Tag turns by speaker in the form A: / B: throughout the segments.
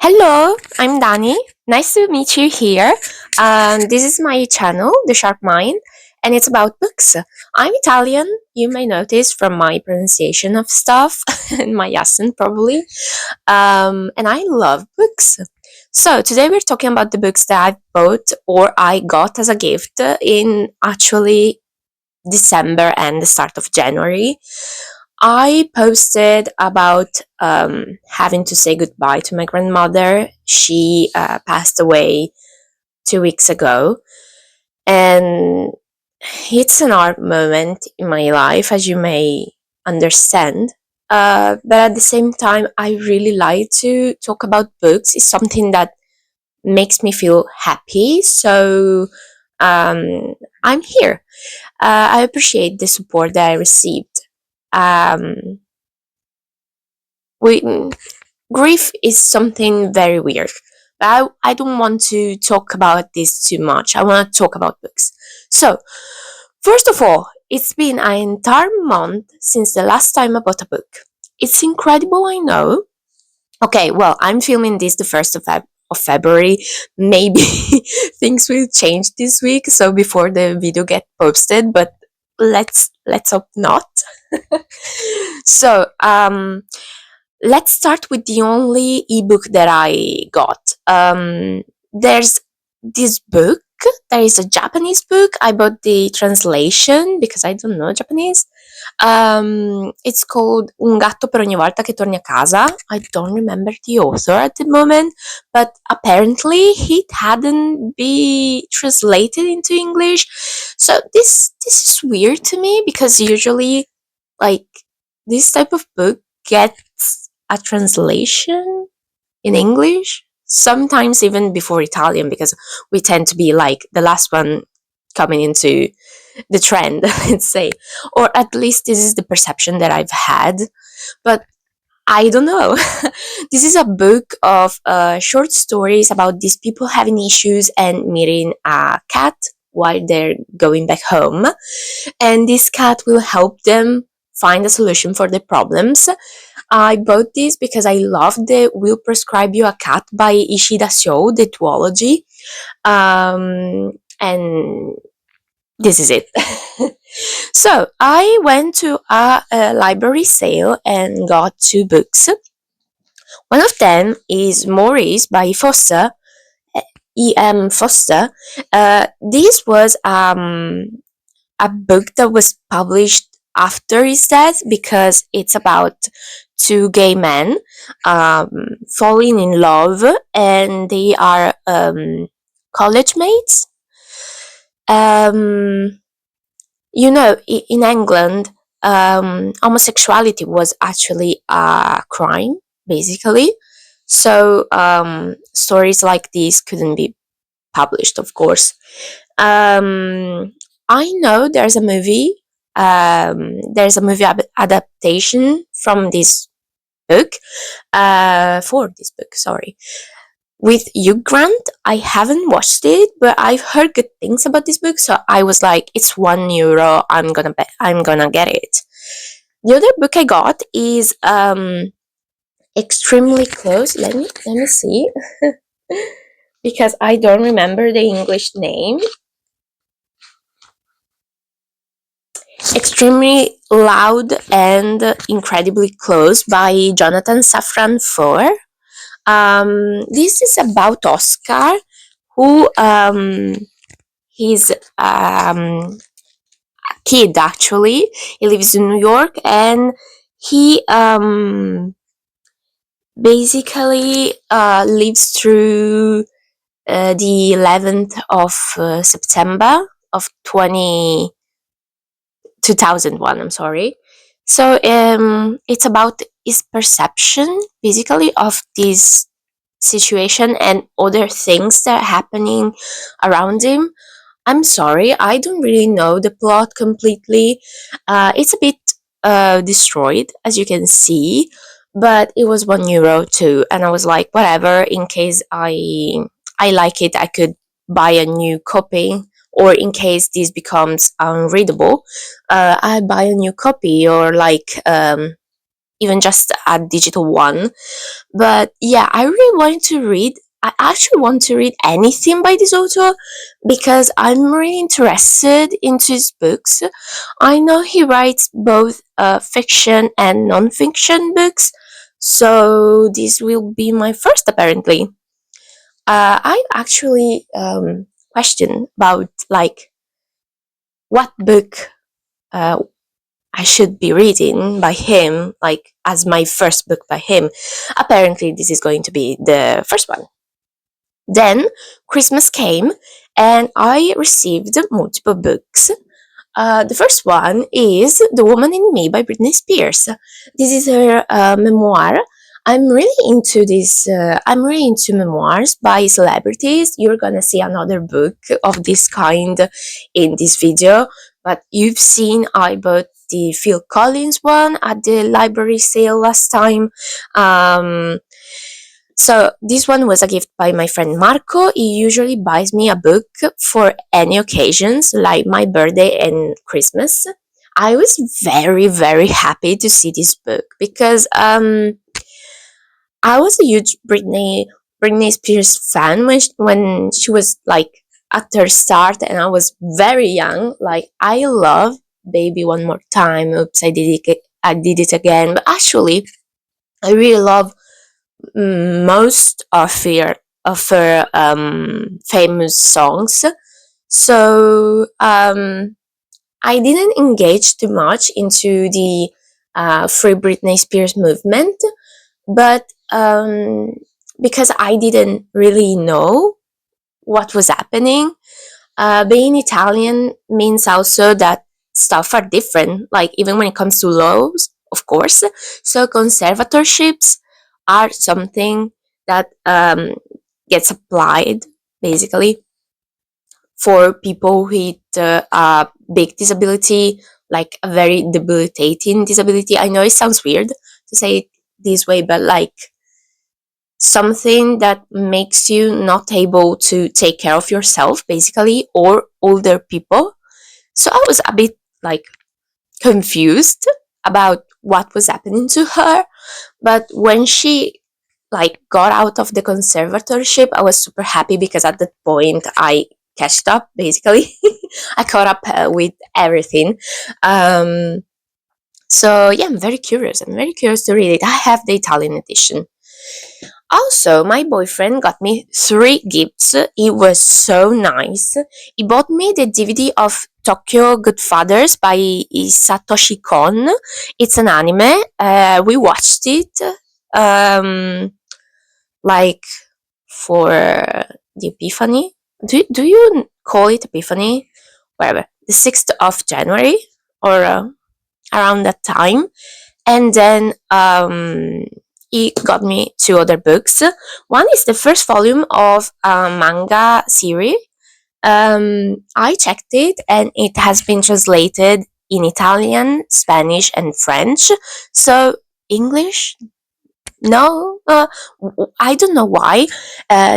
A: Hello, I'm Dani. Nice to meet you here. This is my channel, The Sharp Mind, and it's about books. I'm Italian, you may notice from my pronunciation of stuff and my accent, probably. And I love books. So, today we're talking about the books that I bought or I got as a gift in actually December and the start of January. I posted about having to say goodbye to my grandmother. She passed away 2 weeks ago, and it's an hard moment in my life, as you may understand. But at the same time, I really like to talk about books. It's something that makes me feel happy. So um, I'm here. I appreciate the support that I received. Um, we Grief is something very weird. But I don't want to talk about this too much. I want to talk about books. So, first of all, it's been an entire month since the last time I bought a book. It's incredible, I know. Okay, well, I'm filming this the 1st of February. Maybe things will change this week, so before the video get posted, but let's hope not. So, let's start with the only ebook that I got. There's this book. There is a Japanese book. I bought the translation because I don't know Japanese. It's called Un gatto per ogni volta che torni a casa. I don't remember the author at the moment, but apparently it hadn't been translated into English. So this is weird to me because usually, like, this type of book gets a translation in English, sometimes even before Italian, because we tend to be like the last one coming into the trend, let's say. Or at least this is the perception that I've had. But I don't know. This is a book of short stories about these people having issues and meeting a cat while they're going back home. And this cat will help them find a solution for their problems. I bought this because I love the Will Prescribe You a Cat by Ishida Seo, the duology. And this is it. So I went to a library sale and got two books. One of them is Maurice by Foster, E.M. Foster. This was a book that was published after his death because it's about two gay men um, falling in love, and they are college mates. Um, in England, homosexuality was actually a crime, basically. So stories like these couldn't be published, of course. I know there's a movie adaptation from this book, for this book, sorry, with Hugh Grant. I haven't watched it, but I've heard good things about this book, so I was like, it's €1. I'm gonna get it. The other book I got is Extremely Close. Let me see. Because I don't remember the English name. Extremely Loud and Incredibly Close by Jonathan Safran Foer. This is about Oscar, who he's a kid actually. He lives in New York, and he basically lives through the 11th of September of 2001. I'm sorry. So it's about his perception, basically, of this situation and other things that are happening around him. I'm sorry, I don't really know the plot completely. It's a bit destroyed, as you can see, but it was €1 too, and I was like, whatever. In case I like it, I could buy a new copy, or in case this becomes unreadable, I buy a new copy, or like even just a digital one. But yeah, I really wanted to read. I actually want to read anything by this author because I'm really interested into his books. I know he writes both fiction and non-fiction books, so this will be my first apparently. I actually question about like what book uh, I should be reading by him, like as my first book by him. Apparently, this is going to be the first one. Then Christmas came, and I received multiple books. The first one is The Woman in Me by Britney Spears. This is her memoir. I'm really into this. I'm really into memoirs by celebrities. You're gonna see another book of this kind in this video, but you've seen I bought the Phil Collins one at the library sale last time. Um, so this one was a gift by my friend Marco. He usually buys me a book for any occasions, like my birthday and Christmas. I was very, very happy to see this book because I was a huge Britney Spears fan when she was like at her start, and I was very young. Like I love Baby One More Time. Oops, I did it again. But actually, I really love most of her famous songs. So I didn't engage too much into the Free Britney Spears movement, but because I didn't really know what was happening, being Italian means also that stuff are different, like even when it comes to laws, of course. So conservatorships are something that gets applied basically for people with a big disability, like a very debilitating disability. I know it sounds weird to say it this way, but like something that makes you not able to take care of yourself basically, or older people. So I was a bit like confused about what was happening to her, but when she like got out of the conservatorship, I was super happy because at that point I catched up basically. I caught up with everything. um so yeah, I'm very curious to read it. I have the Italian edition. Also, my boyfriend got me three gifts. It was so nice. He bought me the DVD of Tokyo Godfathers by Satoshi Kon. It's an anime. We watched it um, like for the Epiphany. Do you call it Epiphany? Whatever. The 6th of January or around that time. And then he got me two other books. One is the first volume of a manga series. I checked it, and it has been translated in Italian, Spanish, and French. So English, no, I don't know why.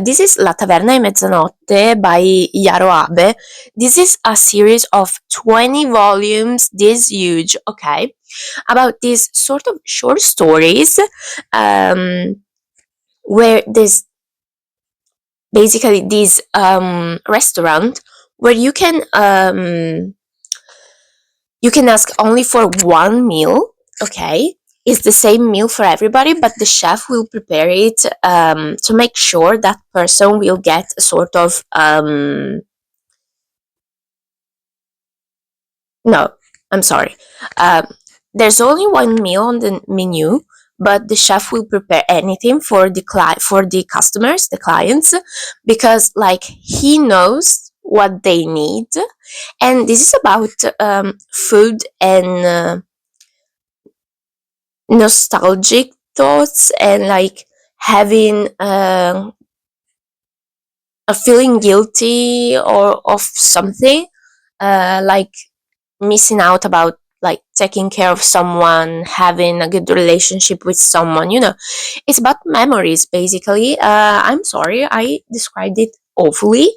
A: This is La Taverna di Mezzanotte by Yaro Abe. This is a series of 20 volumes, this huge, okay, about these sort of short stories where there's basically this restaurant where you can ask only for one meal, okay? It's the same meal for everybody, but the chef will prepare it to make sure that person will get a sort of no, I'm sorry. Um, there's only one meal on the menu, but the chef will prepare anything for for the customers, the clients, because like he knows what they need, and this is about food and nostalgic thoughts and like having a feeling guilty or of something, like missing out about like taking care of someone, having a good relationship with someone, it's about memories basically. I'm sorry I described it awfully.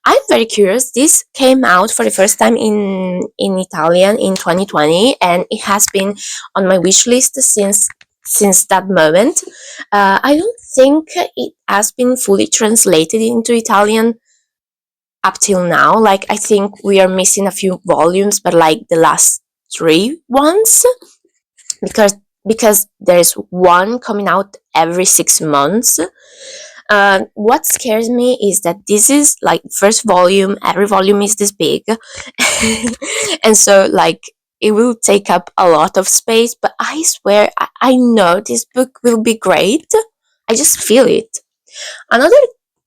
A: I'm very curious. This came out for the first time in Italian in 2020, and it has been on my wish list since that moment. I don't think it has been fully translated into Italian up till now. Like, I think we are missing a few volumes, but like the last three ones, because there's one coming out every 6 months. What scares me is that this is like first volume. Every volume is this big, and so like it will take up a lot of space. But I swear, I know this book will be great. I just feel it. Another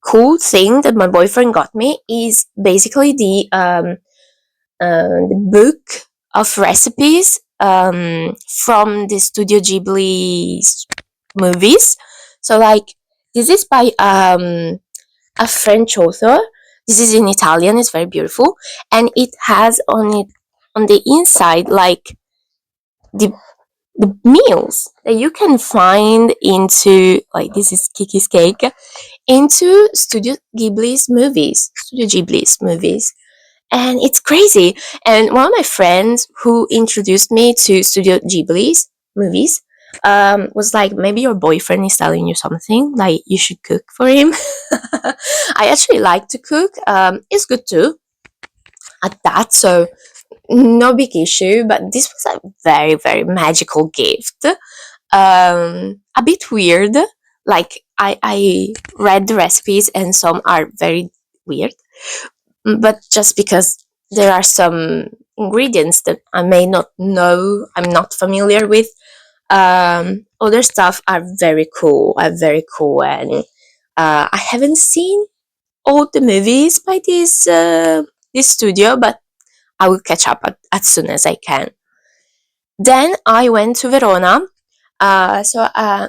A: cool thing that my boyfriend got me is basically the book of recipes from the Studio Ghibli movies. So like this is by a French author. This is in Italian. It's very beautiful, and it has on the inside like the meals that you can find into, like, this is Kiki's cake, into Studio Ghibli's movies, and it's crazy. And one of my friends who introduced me to Studio Ghibli's movies was like, maybe your boyfriend is telling you something, like you should cook for him. I actually like to cook. It's good too at that, so no big issue. But this was a very, very magical gift. A bit weird. Like, I read the recipes and some are very weird, but just because there are some ingredients that I may not know, I'm not familiar with. Other stuff are very cool. And I haven't seen all the movies by this studio, but I will catch up as soon as I can. Then I went to Verona. Oh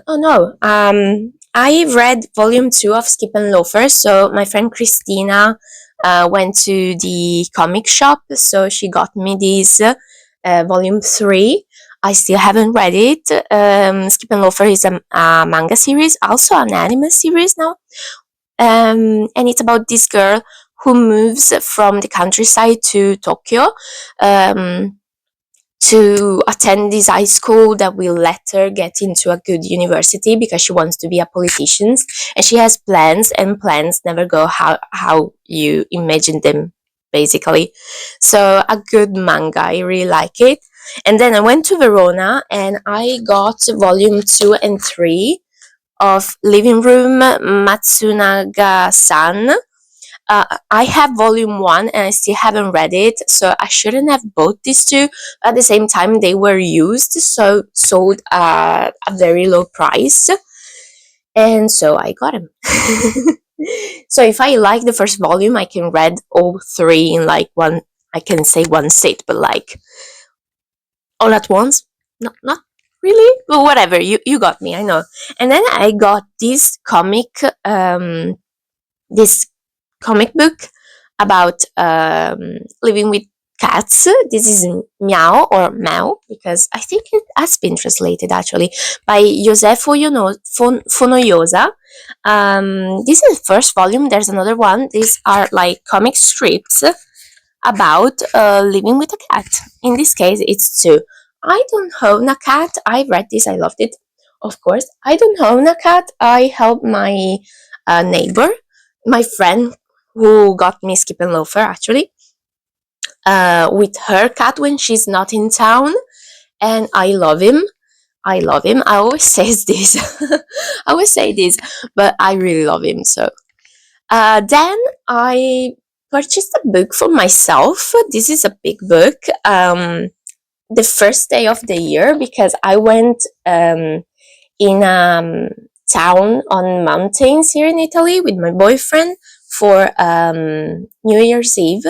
A: no, I read volume 2 of Skip and Loafer. So my friend Christina went to the comic shop, so she got me this volume 3. I still haven't read it. Skip and Loafer is a manga series, also an anime series now. And it's about this girl who moves from the countryside to Tokyo. To attend this high school that will let her get into a good university because she wants to be a politician, and she has plans, and plans never go how you imagine them, basically. So a good manga, I really like it. And then I went to Verona and I got volume 2 and 3 of Living Room Matsunaga-san. I have volume 1 and I still haven't read it, so I shouldn't have bought these two. But at the same time, they were used, so sold at a very low price, and so I got them. So if I like the first volume, I can read all three in like one, I can say one sit, but like all at once, not really, but whatever, you got me, I know. And then I got this this comic book about living with cats. This is Meow, or Mao, because I think it has been translated actually, by Josefo Fonoyosa. This is the first volume. There's another one. These are like comic strips about living with a cat. In this case, it's two. I don't own a cat. I read this. I loved it. Of course, I don't own a cat. I help my neighbor, my friend who got me Skip and Loafer, actually, with her cat when she's not in town, and I love him. I love him. I always says this. I always say this, but I really love him. So then I purchased a book for myself. This is a big book. The first day of the year, because I went in a town on mountains here in Italy with my boyfriend for New Year's Eve,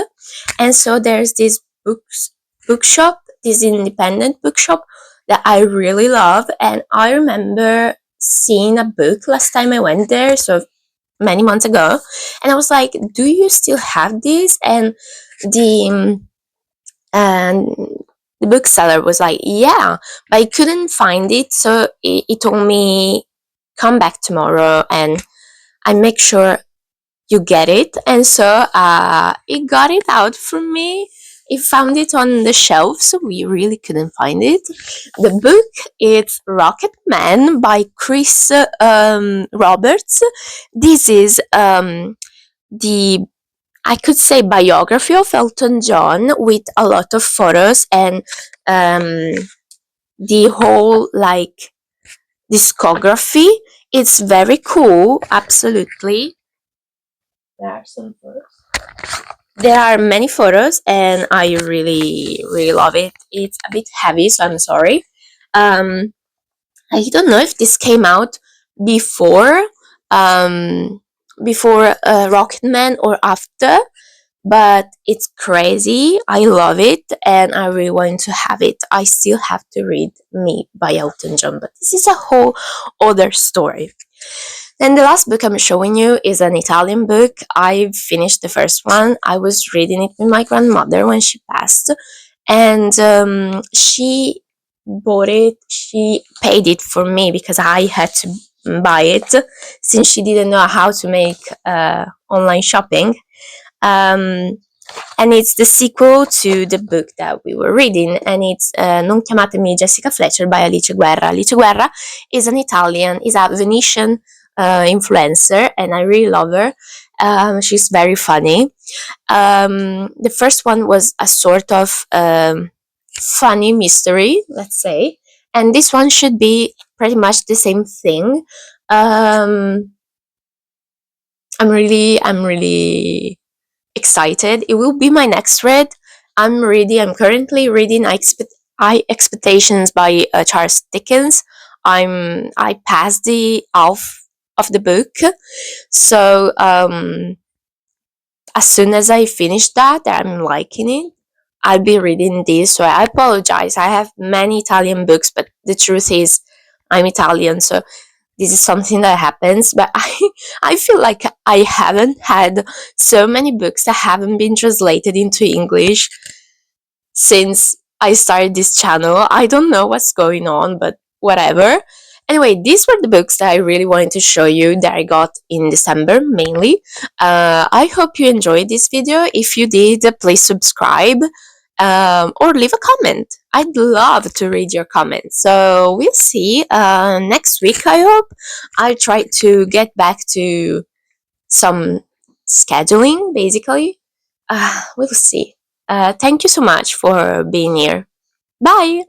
A: and so there's this bookshop, this independent bookshop that I really love, and I remember seeing a book last time I went there, so many months ago, and I was like, "Do you still have this?" And the and the bookseller was like, "Yeah," but I couldn't find it, so he told me, "Come back tomorrow and I make sure you get it. And so it got it out from me. It found it on the shelf, so we really couldn't find it. The book is Rocket Man by Chris Roberts. This is the, I could say, biography of Elton John with a lot of photos and um, the whole like discography. It's very cool, absolutely. There are some photos. There are many photos, and I really love it. It's a bit heavy, so I'm sorry. Um, I don't know if this came out before um, before Rocketman or after, but it's crazy. I love it, and I really want to have it. I still have to read Me by Elton John, but this is a whole other story. Then the last book I'm showing you is an Italian book. I finished the first one. I was reading it with my grandmother when she passed, and she bought it. She paid it for me because I had to buy it since she didn't know how to make online shopping. Um, and it's the sequel to the book that we were reading, and it's Non chiamatemi Jessica Fletcher by Alice Guerra. Alice Guerra is an Italian, is a Venetian influencer, and I really love her. She's very funny. The first one was a sort of funny mystery, let's say, and this one should be pretty much the same thing. I'm really excited. It will be my next read. I'm currently reading I Expectations by Charles Dickens. I passed the half of the book, so as soon as I finish that, I'm liking it. I'll be reading this. So I apologize. I have many Italian books, but the truth is, I'm Italian, so this is something that happens. But I feel like I haven't had so many books that haven't been translated into English since I started this channel. I don't know what's going on, but whatever. Anyway, these were the books that I really wanted to show you that I got in December mainly. I hope you enjoyed this video. If you did, please subscribe or leave a comment. I'd love to read your comments. So we'll see next week, I hope. I'll try to get back to some scheduling, basically. We'll see. Thank you so much for being here. Bye!